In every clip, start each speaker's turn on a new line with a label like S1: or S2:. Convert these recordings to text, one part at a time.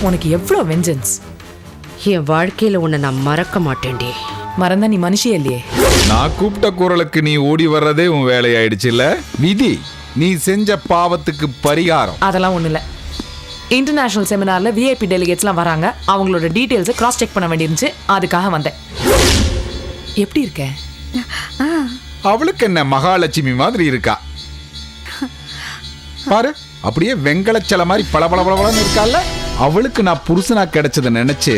S1: உனக்கு எவ்வளோ வெஞ்சன்ஸ்.
S2: என் வாழ்க்கையில உன்னை நான் மறக்க மாட்டேன்டி.
S1: மறந்தா நீ மனுஷியே இல்லையே.
S3: நான் கூப்பிட்ட குரலுக்கு நீ ஓடி வர்றதே உன் வேலையாயிடுச்சு இல்ல? விதி, நீ செஞ்ச பாவத்துக்கு பரிகாரம்.
S1: அதெல்லாம் ஒண்ணு இல்ல. இன்டர்நேஷனல் செமினார்ல விஐபி டெலிகேட்ஸ்லாம் வராங்க. அவங்களோட டீடைல்ஸை கிராஸ் செக் பண்ண வேண்டியிருந்துச்சு. அதுக்காக வந்தேன். எப்படி இருக்க?
S3: அவளுக்கு என்ன மகாலட்சுமி மாதிரி இருக்கா பாரு. அப்படியே வெங்கலச்சல மாதிரி பளபளபளன்னு இருக்கால. அவளுக்கு நான் புருஷனா கிடைச்சதை நினைச்சு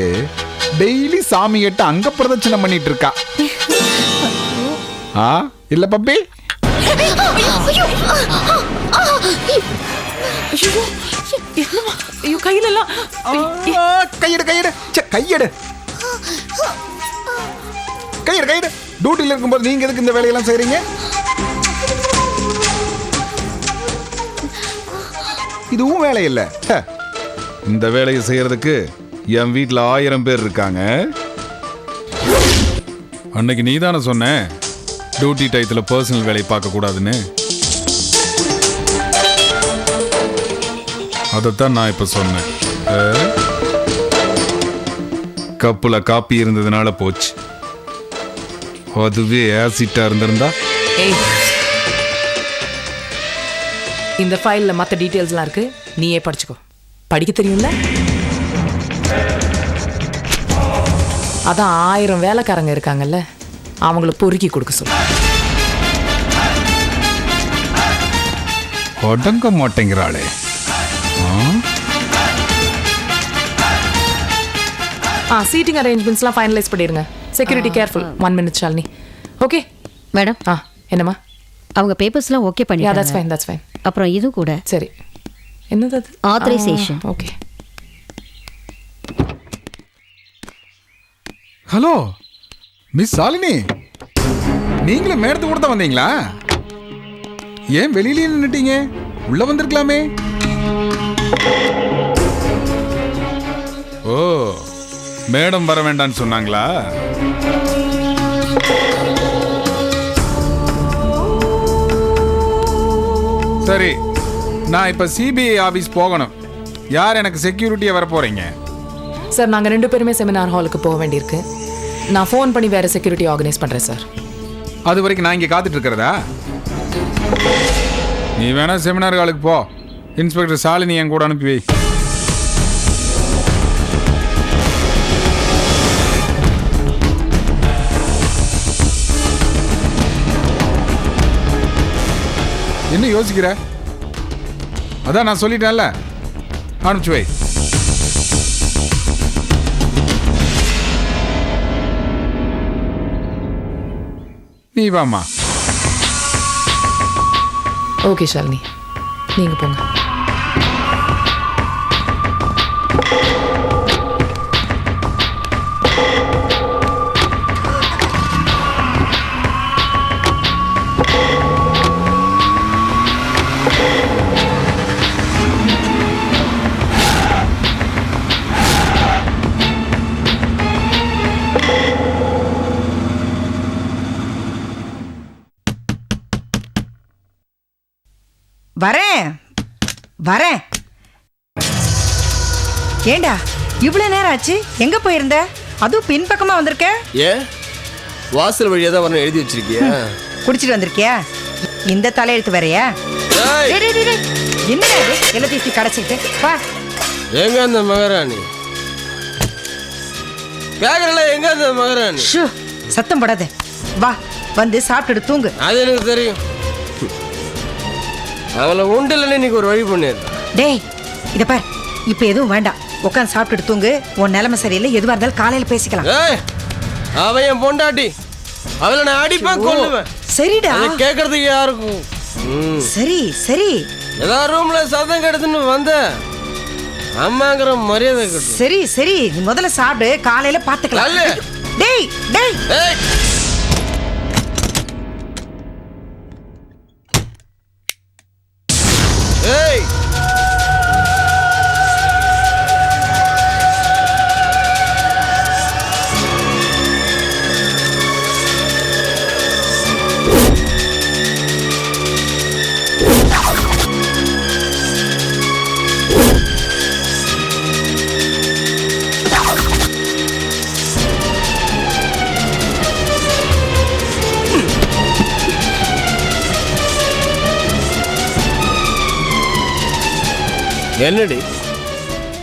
S3: டெய்லி சாமி கிட்ட அங்க பிரதட்சணம் பண்ணிட்டு இருக்கா. இல்ல பப்பி?
S1: கையிலெல்லாம்
S3: கையெடு கையெடு கையெடு கையெடு கையெடு. டியூட்டில இருக்கும்போது நீங்க எதுக்கு இந்த வேலையெல்லாம் செய்றீங்க? இதுவும் வேலை இல்ல. இந்த வேலையை செய்யறதுக்கு என் வீட்டில் 1000 பேர் இருக்காங்க. அன்னைக்கு நீ தானே சொன்ன டியூட்டி டயத்தில் பர்சனல் வேலையை பார்க்க கூடாதுன்னு. அதைத்தான் நான் இப்ப சொன்னேன். கப்புல காப்பி இருந்ததுனால போச்சு. அதுவே ஆசிட்டா இருந்திருந்தா.
S1: இந்த ஃபைல்ல மற்ற டீடைல்ஸ்லாம் இருக்கு. நீயே படிச்சுக்கோ. படிக்க தெரியும்ல? அதான் 1000 வேலைக்காரங்க இருக்காங்கல்ல, அவங்களுக்கு பொறுக்கி கொடுக்க சொல்லு.
S3: அடங்க மாட்டேங்கிறாளே.
S1: சீட்டிங் அரேஞ்ச்மெண்ட்ஸ்லாம் ஃபைனலைஸ் பண்ணிடுங்க. Security careful. 1 minute Shalini. Okay
S4: madam.
S1: என்னம்மா?
S4: அவங்க பேப்பர்ஸ்லாம் ஓகே பண்ணிட்டாங்க.
S1: that's fine, that's fine.
S4: அப்புறம் இது கூட.
S1: சரி, என்னது அது?
S4: Authorisation.
S1: Okay.
S3: Hello miss Shalini, நீங்களும் மேடத்துக்கு கூட தான் வந்தீங்களா? ஏன் வெளியிலேயே நின்னுட்டீங்க? உள்ள வந்திருக்கலாமே. ஓ, மேடம் வர வேண்டான்னு சொன்னாங்களா? சரி, நான் இப்ப சிபிஐ ஆபீஸ் போகணும். யார் எனக்கு செக்யூரிட்டியா வர போறீங்க?
S1: சார், நாங்கள் 2 பேருமே செமினார் ஹாலுக்கு போக வேண்டியிருக்கு. நான் ஃபோன் பண்ணி வேற செக்யூரிட்டி ஆர்கனைஸ் பண்றேன் சார்.
S3: அது வரைக்கும் நான் இங்கே காத்துட்டு இருக்கிறதா? நீ வேணா செமினார் ஹாலுக்கு போ. இன்ஸ்பெக்டர் ஷாலினி என் கூட அனுப்பி வை. என்ன யோசிக்கிற? அதான் நான் சொல்லிட்டேன்ல, அனுப்பிச்சு வை. நீ வாமா.
S1: ஓகே ஷாலினி, நீங்க போங்க.
S5: வரேன். ஏண்டா இவ்வளவு நேரம் ஆச்சு? எங்க போயிருந்த? அதுவும் பின்பக்கமா வந்திருக்க?
S6: ஏன் வாசல் வழியா தான் வரணும் எழுதி வச்சிருக்கியா?
S5: குடிச்சிட்டு வந்திருக்கியா? இந்த தலையெழுத்து வேறையா? என்ன எல்லாத்தையும் கடைச்சிட்டு வா.
S6: எங்க அந்த மகாராணி? கேக்குறல, எங்க அந்த மகாராணி?
S5: சத்தம் போடாத. வா, வந்து சாப்பிட்டுட்டு தூங்கு.
S6: அது எனக்கு தெரியும். அவளை உண்டில் இன்னைக்கு ஒரு வழி பண்ணிடுறேன்.
S5: டேய், இத பார், இப்ப எதுவும் வேண்டாம். உட்காந்து சாப்பிட்டுட்டு தூங்கு. உன் நிலைமை சரியில்லை. எதுவா இருந்தாலும் காலையில பேசிக்கலாம்.
S6: அவன் என் பொண்டாட்டி. அவளை நான் அடிப்பேன், கொல்லுவேன்.
S5: சரிடா,
S6: கேட்கறதுக்கு யாருக்கும்.
S5: சரி சரி.
S6: எல்லா ரூம்ல சத்தம் கெடுத்துன்னு வந்த அம்மாங்கிற மரியாதை கட்டு.
S5: சரி சரி, நீ முதல்ல சாப்பிடு, காலையில பாத்துக்கலாம். டேய் டேய்
S6: ஏய், என்னடி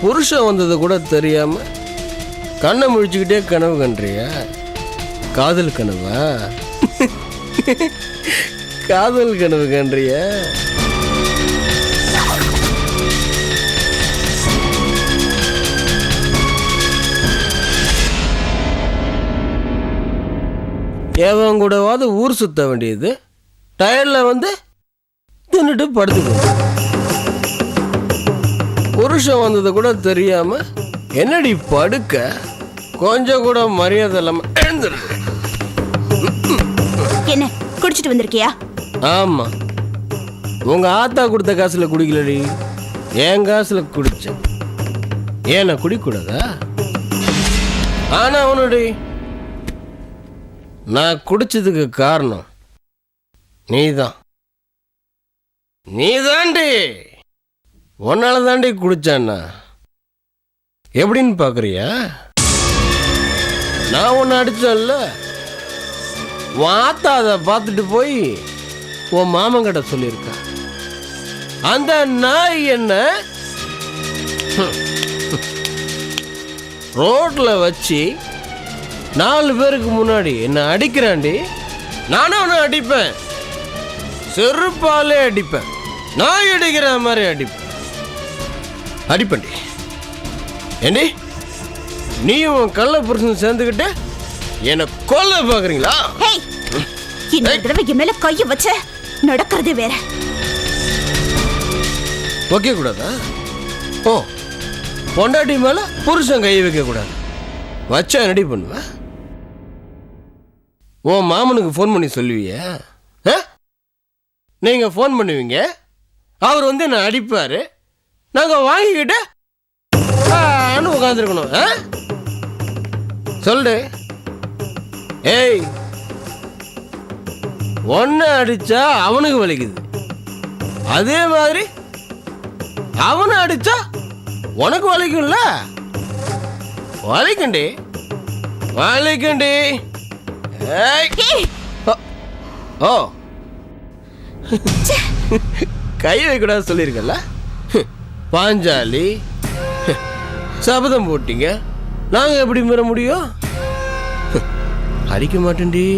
S6: புருஷன் வந்தது கூட தெரியாம கண்ணை முழிச்சுக்கிட்டே கனவு கண்றியா? காதல் கனவா? காதல் கனவு கண்றியா? எவன் கூடவாது ஊர் சுத்த வேண்டியது டயர்ல வந்து தின்னுட்டு படுத்துக்கணும். புருஷன் வந்தது கூட தெரியாம என்னடி படுக்க? கொஞ்சம் கூட மரியாதை இல்லாம எழுந்துரு.
S7: என்ன குடிச்சிட்டு வந்திருக்கியா?
S6: ஆமா, உங்க ஆத்தா கொடுத்த காசுல குடிக்கலடி, என் காசுல குடிச்சேன். ஏன்னா குடிக்கூடாதா? ஆனா அவனுடி நான் குடிச்சதுக்கு காரணம் நீதாண்டி. உன்னால தாண்டி குடிச்சான்னா எப்படின்னு பாக்குறியா? நான் உன்னை அடிச்சேன்ல, வாத்தா அதை பார்த்துட்டு போய் உன் மாமங்கிட்ட சொல்லியிருக்கா. அந்த நாய் என்ன ரோட்ல வச்சு 4 பேருக்கு முன்னாடி என்ன அடிக்கிறாண்டி. நானும் அவனை அடிப்பேன், செருப்பாலே அடிப்பேன், நாய் அடிக்கிற மாதிரி அடிப்பேன்டி. ஏண்டி நீயும் உன் கள்ள புருஷன் சேர்ந்துக்கிட்டு என்னை கொல்ல பாக்குறீங்களா?
S7: ஹேய், இன்னொரு தடவை என் மேல கைய வச்ச நடக்கிறதே வேற.
S6: வைக்க கூடாதா? ஓ, பொண்டாட்டி மேல புருஷன் கையை வைக்க கூடாது. வச்சா ரெடி பண்ணுவேன். உன் மாமனுக்கு ஃபோன் பண்ணி சொல்லுவிய? நீங்க ஃபோன் பண்ணுவீங்க, அவர் வந்து என்ன அடிப்பாரு, நாங்க வாங்கிக்கிட்டு உட்காந்துருக்கணும். சொல்லு. ஏய், ஒன்ன அடிச்சா அவனுக்கு வலிக்குது, அதே மாதிரி அவனை அடிச்சா உனக்கு வலிக்கும்ல? வலிக்கண்டி. ஓ, கை வைக்கூடாது சொல்லியிருக்கல. பாஞ்சாலி சபதம் போட்டீங்க, நாங்க எப்படி மீற முடியும்? அடிக்க மாட்டேன்டி.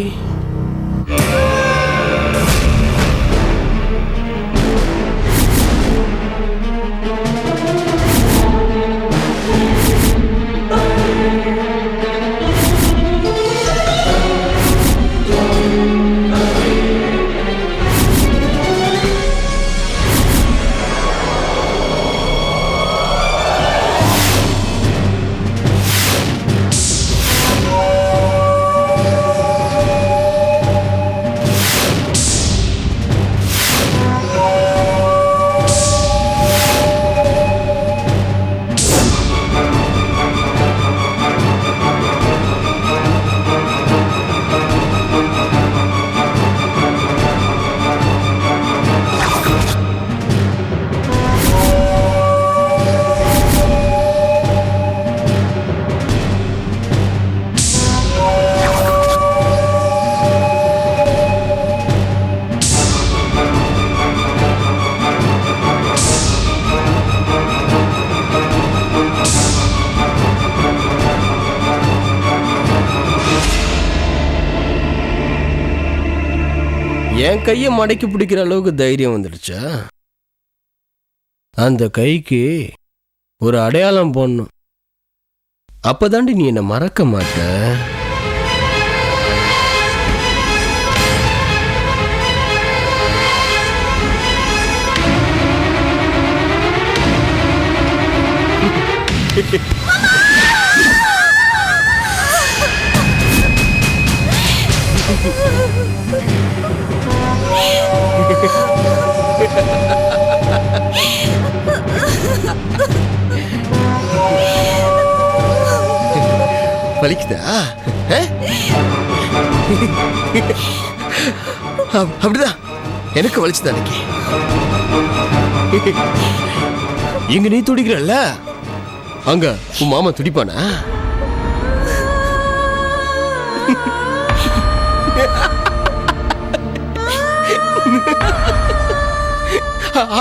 S6: என் கையை மடக்கி பிடிக்கிற அளவுக்கு தைரியம் வந்துடுச்சா? அந்த கைக்கு ஒரு அடையாளம் போடணும், அப்பதாண்டி நீ என்னை மறக்க மாட்ட. வலிக்குதா? அப்படிதான் எனக்கு வலிச்சுதான் அன்னைக்கு. இங்க நீ துடிக்கிறல்ல, அங்க உன் மாமா துடிப்பானா?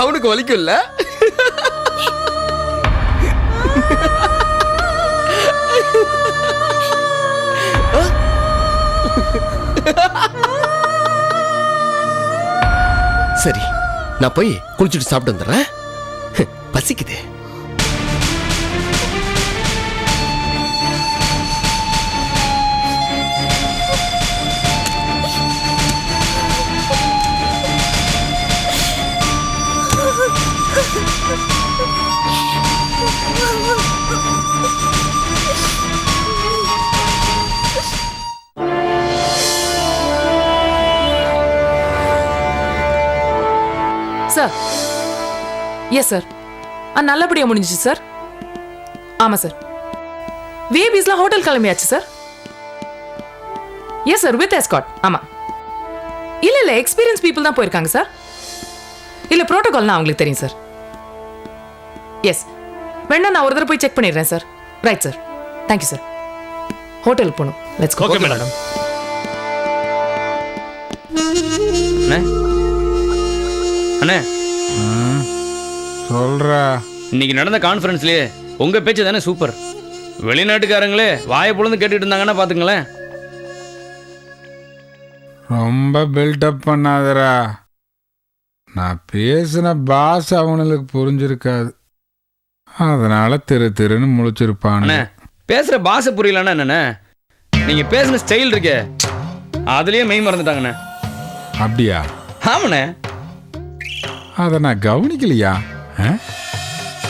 S6: அவனுக்கு வலிக்கும்ல? நான் போய் குளிச்சுட்டு சாப்பிட்டு வந்துடுறேன். பசிக்குதே.
S1: சார் எஸ் சார் நல்லபடியா முடிஞ்சிச்சு சார். ஆமா சார். விஐபிஸ்லாம் ஹோட்டல் கிளம்பியாச்சு sir. Yes sir with escort. ஆமா இல்ல எக்ஸ்பீரியன்ஸ் பீப்புள் தான் போயிருக்காங்க சார். இல்ல புரோட்டோகால்னா அவங்களுக்கு தெரியும் சார். எஸ் வேணா நான் ஒரு தடவை போய் செக் பண்ணிடுறேன் sir. Right sir. Thank you sir. ஹோட்டலுக்கு போகணும். Let's go.
S8: Okay madam. அண்ணே
S3: சொல்றா.
S8: இன்னைக்கு நடந்த கான்ஃபரன்ஸ்லயே உங்க பேச்சு தானே சூப்பர். வெளிநாட்டுக்காரங்களே வாயை பொழுது கேட்டுட்டு இருந்தாங்கன்னா பாத்துங்களேன்.
S3: ரொம்ப பில்டப் பண்ணாதடா. நான் பேசின பாஸ் அவனுக்கு புரிஞ்சிருக்காது. அதனால திருன்னு முழிச்சிருப்பானு.
S8: அண்ணே பேசுற பாஷை புரியலன்னா என்னண்ணே, நீங்க பேசுன ஸ்டைல் இருக்கே அதுலயே மெய் மறந்துட்டாங்கண்ணே.
S3: அப்படியா?
S8: ஆமாண்ணே.
S3: அதை நான் கவனிக்கலையா?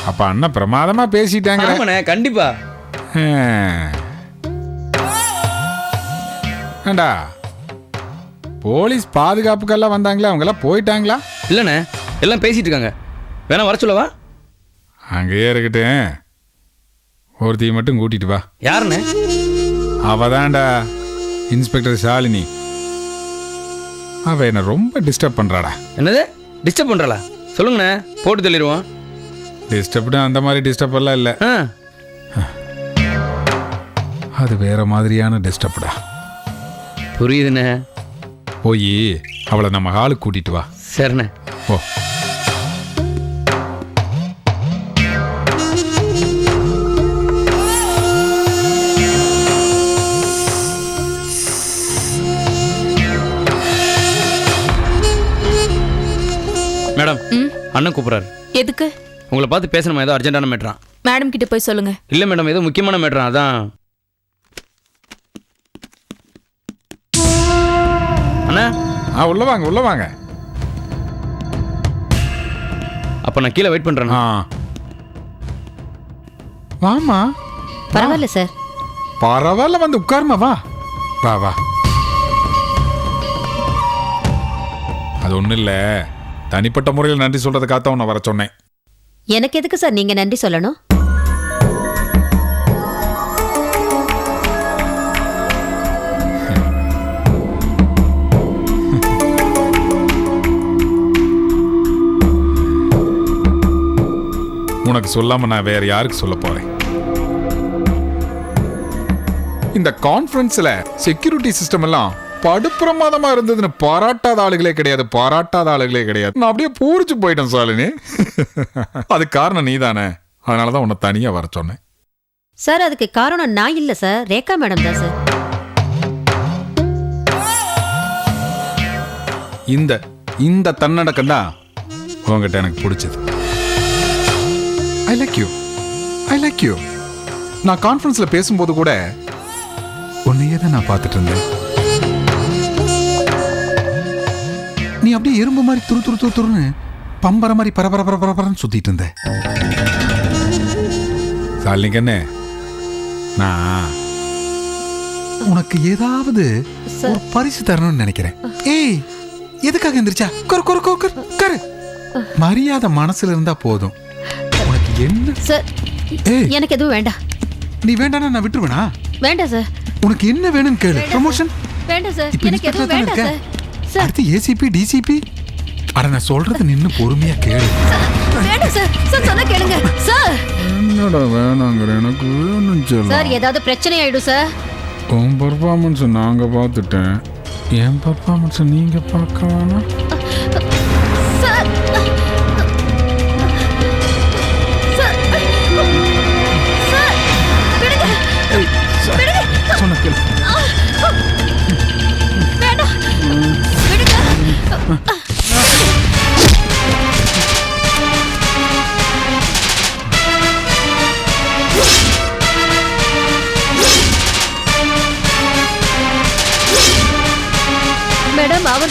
S3: அப்ப அண்ணன் பிரமாதமா பேசிட்டாங்க.
S8: ஆமாண்ணே கண்டிப்பா.
S3: ஏண்டா போலீஸ் பாதுகாப்புக்கெல்லாம் வந்தாங்களா? அவங்க எல்லாம் போயிட்டாங்களா?
S8: இல்லண்ணே எல்லாம் பேசிட்டு இருக்காங்க. வேணா வர சொல்லவா?
S3: அங்கேயே இருக்கட்டும். ஒருத்தையும் மட்டும் கூட்டிட்டு வா.
S8: யாருண்ணே?
S3: அவதான்டா இன்ஸ்பெக்டர் ஷாலினி. அவ என்ன ரொம்ப டிஸ்டர்ப் பண்றாடா.
S8: என்னது டிஸ்டர்ப் பண்றலா? சொல்லுங்கண்ணே போட்டு தள்ளிடுவோம்.
S3: டிஸ்டர்ப்டு அந்த மாதிரி டிஸ்டர்ப் எல்லாம் இல்லை. அது வேற மாதிரியான டிஸ்டர்ப்டா.
S8: புரியுதுண்ணே.
S3: போய் அவளை நம்ம ஹாலுக்கு கூட்டிட்டு வா.
S8: சரிண்ணே.
S3: ஓ
S8: மேடம் அண்ணன் கூப்பிடுறாரு.
S9: எதுக்கு?
S8: உங்களை பார்த்து பேசணுமா? ஏதோ அர்ஜென்டான மேட்டரான்.
S9: மேடம் கிட்ட போய் சொல்லுங்க.
S8: இல்ல மேடம் ஏதோ முக்கியமான மேட்டரான். அதான். அண்ணா
S3: உள்ள வாங்க உள்ள வாங்க.
S8: அப்ப நான் கீழே வெயிட் பண்றேன்.
S3: வாமா.
S4: பரவாயில்ல சார்.
S3: பரவாயில்ல வந்து உட்காருமா. வா வா வா. அது ஒன்றும் இல்லை, தனிப்பட்ட முறையில் நன்றி சொல்றதுக்காக உன்னை வர சொன்னேன்.
S4: எனக்கு எதுக்கு சார் நீங்க நன்றி சொல்லணும்?
S3: உனக்கு சொல்லாம நான் வேற யாருக்கு சொல்ல போறேன்? இந்த கான்ஃபரன்ஸ்ல செக்யூரிட்டி சிஸ்டம் எல்லாம் படுப்பிரமாதமா இருந்ததுன்னு பாராட்டாத ஆளுகளே கிடையாது, பாராட்டாத ஆளுகளே கிடையாது. நான் அப்படியே பூரிச்சு போயிட்டேன் சாலினி. அது காரணம் நீ தானே, அதனாலதான் உன்னை தனியா வர சொன்னேன்.
S4: சார் அதுக்கு காரணம் நான் இல்ல சார், ரேகா மேடம் தான் சார்.
S3: இந்த இந்த தன்னடக்கம் தான் உங்ககிட்ட எனக்கு பிடிச்சது. I like you, I like you. நான் கான்ஃபரன்ஸ்ல பேசும்போது கூட உன்னையே தான் நான் பார்த்துட்டு இருந்தேன். நீ அப்படியே எறும்பு மாதிரி துரு துரு துரு துருன்னு பம்பர மாதிரி பரபர பரபரன்னு சுத்திட்டு இருந்த. சாலினிக்கண்ணே, நான் உனக்கு ஏதாவது ஒரு பரிசு தரணும்னு நினைக்கிறேன். ஏய் எதுக்காக எந்திரிச்சா? கரு மரியாதை மனசுல இருந்தா போதும். உனக்கு என்ன
S4: சார்? எனக்கு எதுவும் வேண்டாம்.
S3: நீ வேண்டாம்னா நான் விட்டுருவேனா?
S4: வேண்டாம் சார்.
S3: உனக்கு என்ன வேணும்னு கேளு. ப்ரமோஷன்
S4: வேண்டாம் சார். எனக்கு எதுவும் வேண்டாம் சார்.
S3: அடுத்து ஏசிபி டிசிபி. அட நான் சொல்றது நின்னு பொறுமையா கேளு.
S4: வேண்டாம் சார். சார் சொன்னா கேளுங்க சார்.
S3: என்னடா வேணாங்கற? எனக்கு வேணும் சொல்ல.
S4: சார் ஏதாவது பிரச்சனை ஆயிடும் சார்.
S3: உன் பெர்ஃபார்மன்ஸ் நாங்க பார்த்துட்டேன், என் பெர்ஃபார்மன்ஸ் நீங்க பார்க்க வேணாம்.
S4: சார் சார் சார் விடுங்க. விடுங்க.
S3: சொன்ன கேளு.
S4: வேண்டாம். விடுங்க.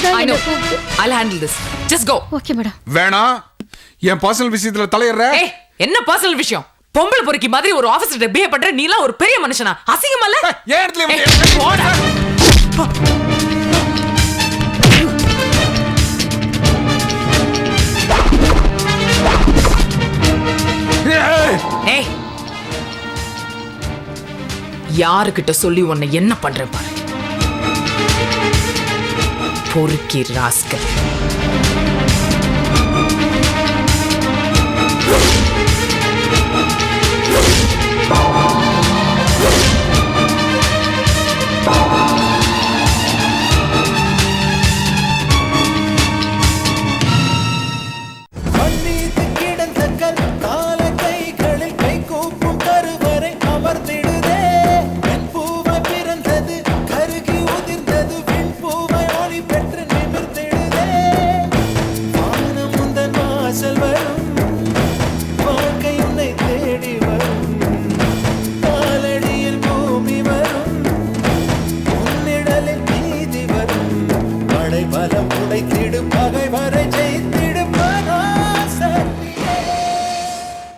S1: I know. I'll handle this. Just go.
S7: Okay madam.
S3: வேணாம், என் பர்சனல் விஷயத்துல தலையிடுற.
S1: ஏய், என்ன பர்சனல் விஷயம்? பொம்பளை பொறுக்கி மாதிரி ஒரு ஆபீசர்ட்ட பிஹேவ் பண்ற நீலாம் ஒரு பெரிய மனுஷனா? அசிங்கமா இல்ல?
S3: ஏன் இடத்துல
S1: ஏய், போடா. ஏய், யாருக்கிட்ட சொல்லி உன்னை என்ன பண்றேன் பாரு. பொறுக்கி ராஸ்கல்.